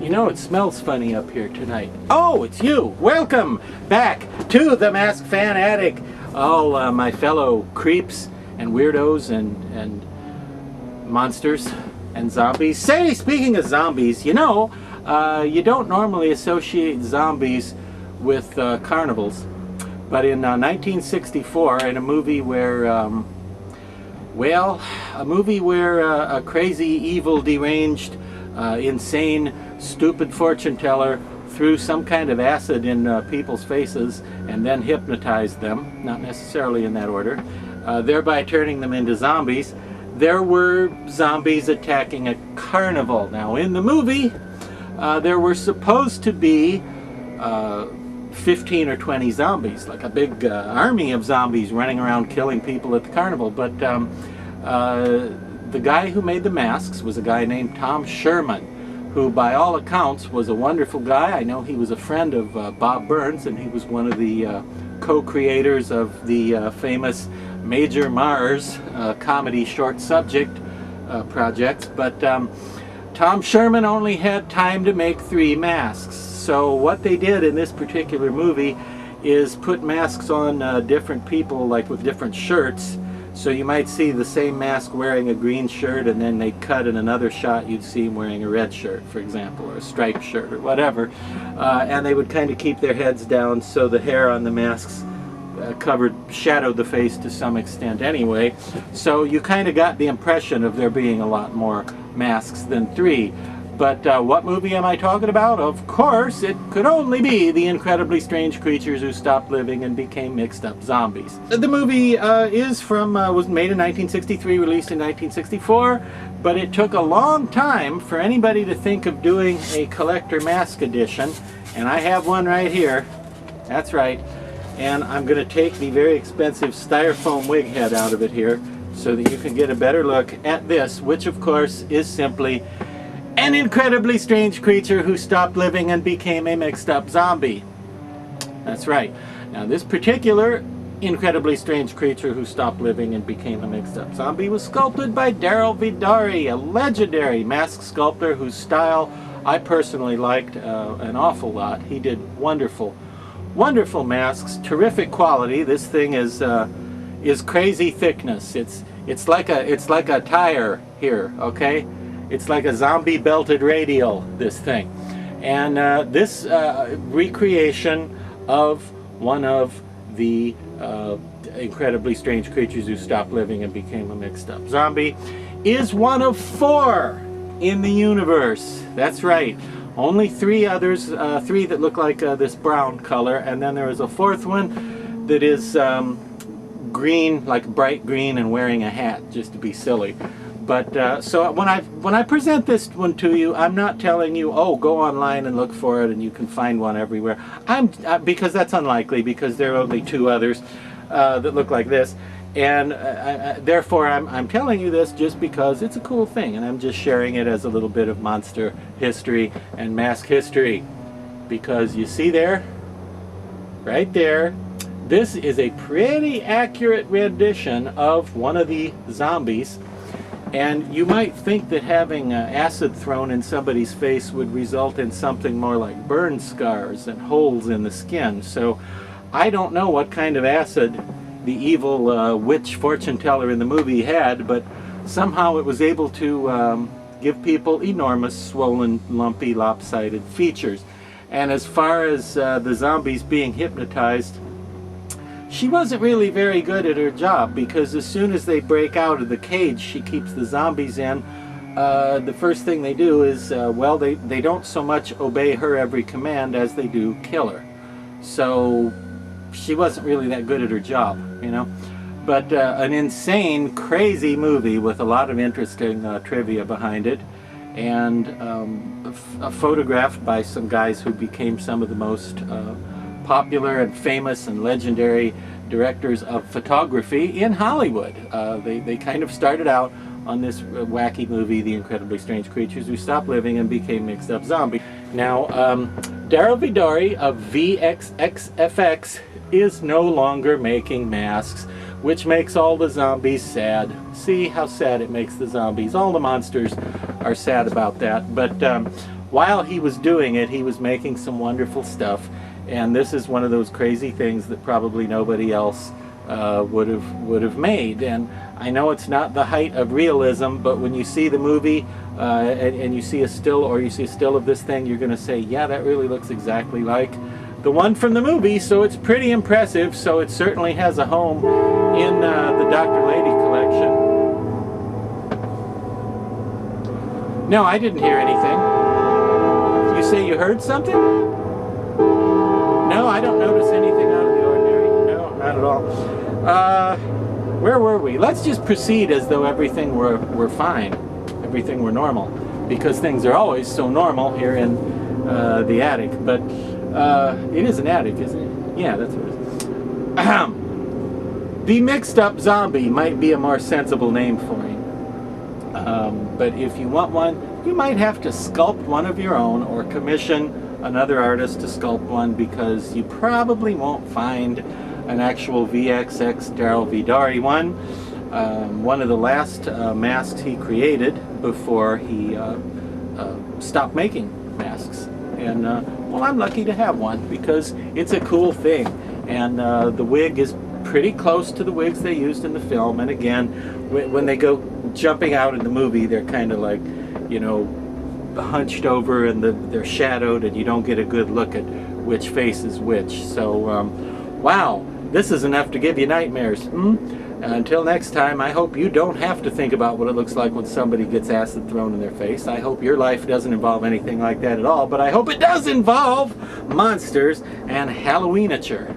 You know, it smells funny up here tonight. Oh, it's you! Welcome back to the Masked Fan Attic. All my fellow creeps and weirdos and monsters and zombies. Say, speaking of zombies, you know, you don't normally associate zombies with carnivals. But in 1964, in a movie where, a crazy, evil, deranged, insane, stupid fortune teller threw some kind of acid in people's faces and then hypnotized them, not necessarily in that order, thereby turning them into zombies. There were zombies attacking a carnival. Now in the movie, there were supposed to be 15 or 20 zombies, like a big army of zombies running around killing people at the carnival. But the guy who made the masks was a guy named Tom Sherman, who by all accounts was a wonderful guy. I know he was a friend of Bob Burns, and he was one of the co-creators of the famous Major Mars comedy short subject project. But Tom Sherman only had time to make 3 masks. So what they did in this particular movie is put masks on different people, like with different shirts. So you might see the same mask wearing a green shirt, and then they cut in another shot you'd see him wearing a red shirt, for example, or a striped shirt or whatever. And they would kind of keep their heads down so the hair on the masks shadowed the face to some extent anyway. So you kind of got the impression of there being a lot more masks than 3. But what movie am I talking about? Of course, it could only be The Incredibly Strange Creatures Who Stopped Living and Became Mixed Up Zombies. The movie was made in 1963, released in 1964, but it took a long time for anybody to think of doing a collector mask edition, and I have one right here. That's right. And I'm going to take the very expensive styrofoam wig head out of it here so that you can get a better look at this, which of course is simply an incredibly strange creature who stopped living and became a mixed up zombie. That's right. Now this particular incredibly strange creature who stopped living and became a mixed up zombie was sculpted by Darryl Vidari, a legendary mask sculptor whose style I personally liked an awful lot. He did wonderful masks, terrific quality. This thing is crazy thickness. It's like a tire here, okay? It's like a zombie belted radial, this thing. And this recreation of one of the incredibly strange creatures who stopped living and became a mixed up zombie is one of 4 in the universe. That's right. Only 3 others, 3 that look like this brown color, and then there is a 4th one that is green, like bright green, and wearing a hat, just to be silly. But so when I present this one to you, I'm not telling you, oh, go online and look for it and you can find one everywhere. Because that's unlikely, because there are only 2 others that look like this. And therefore I'm telling you this just because it's a cool thing, and I'm just sharing it as a little bit of monster history and mask history. Because you see there, right there, this is a pretty accurate rendition of one of the zombies. And you might think that having acid thrown in somebody's face would result in something more like burn scars and holes in the skin. So I don't know what kind of acid the evil witch fortune teller in the movie had, but somehow it was able to give people enormous, swollen, lumpy, lopsided features. And as far as the zombies being hypnotized, she wasn't really very good at her job, because as soon as they break out of the cage she keeps the zombies in, the first thing they do is, well, they don't so much obey her every command as they do kill her. So she wasn't really that good at her job, you know. But an insane, crazy movie with a lot of interesting trivia behind it, and photographed by some guys who became some of the most popular and famous and legendary directors of photography in Hollywood. They kind of started out on this wacky movie, The Incredibly Strange Creatures Who Stopped Living and Became Mixed Up Zombies. Now, Darryl Vidari of VXX-FX is no longer making masks, which makes all the zombies sad. See how sad it makes the zombies. All the monsters are sad about that. But while he was doing it, he was making some wonderful stuff, and this is one of those crazy things that probably nobody else would have made. And I know it's not the height of realism, but when you see the movie and you see a still, or you see a still of this thing, you're going to say, yeah, that really looks exactly like the one from the movie. So it's pretty impressive. So it certainly has a home in the Dr. Lady collection. No, I didn't hear anything. You say you heard something? No, I don't notice anything out of the ordinary. No, not at all. Where were we? Let's just proceed as though everything were fine. Everything were normal. Because things are always so normal here in the attic. But it is an attic, isn't it? Yeah, that's what it is. The Mixed Up Zombie might be a more sensible name for him. But if you want one, you might have to sculpt one of your own or commission another artist to sculpt one, because you probably won't find an actual VXX Daryl Vidari one. One of the last masks he created before he stopped making masks. And well, I'm lucky to have one because it's a cool thing. And the wig is pretty close to the wigs they used in the film. And again, when they go jumping out in the movie, they're kind of like, you know, hunched over, and they're shadowed, and you don't get a good look at which face is which. So, wow, this is enough to give you nightmares. Until next time, I hope you don't have to think about what it looks like when somebody gets acid thrown in their face. I hope your life doesn't involve anything like that at all, but I hope it does involve monsters and Halloweenature.